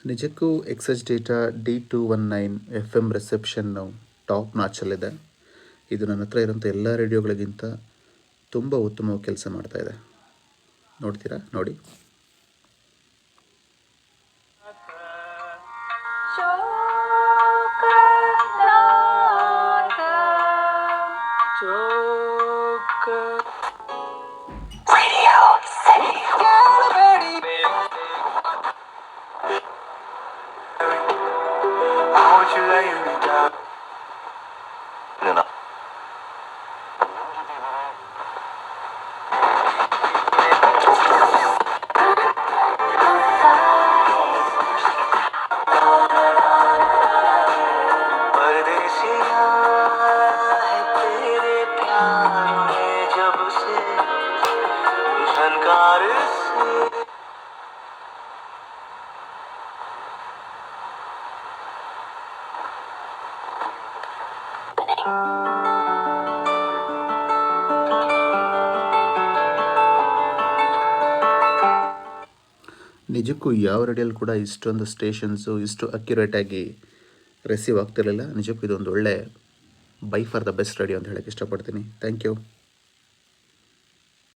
ನಿಜಕ್ಕೂ excess data D219 FM ರಿಸೆಪ್ಷನ್ನು top ನಾಚಲ್ಲಿದೆ. ಇದು ನನ್ನ ಹತ್ರ ಇರೋಂಥ ಎಲ್ಲ ರೇಡಿಯೋಗಳಿಗಿಂತ ತುಂಬ ಉತ್ತಮವಾಗಿ ಕೆಲಸ ಮಾಡ್ತಾಯಿದೆ. ನೋಡ್ತೀರಾ? ನೋಡಿ. ನಿಜಕ್ಕೂ ಯಾವ ರೇಡಿಯೋಲ್ಲಿ ಕೂಡ ಇಷ್ಟೊಂದು ಸ್ಟೇಷನ್ಸು ಇಷ್ಟು ಅಕ್ಯುರೇಟಾಗಿ ರಿಸೀವ್ ಆಗ್ತಿರಲಿಲ್ಲ. ನಿಜಕ್ಕೂ ಇದೊಂದು ಒಳ್ಳೆ by far the best radio ಅಂತ ಹೇಳೋಕ್ಕೆ ಇಷ್ಟಪಡ್ತೀನಿ. Thank you.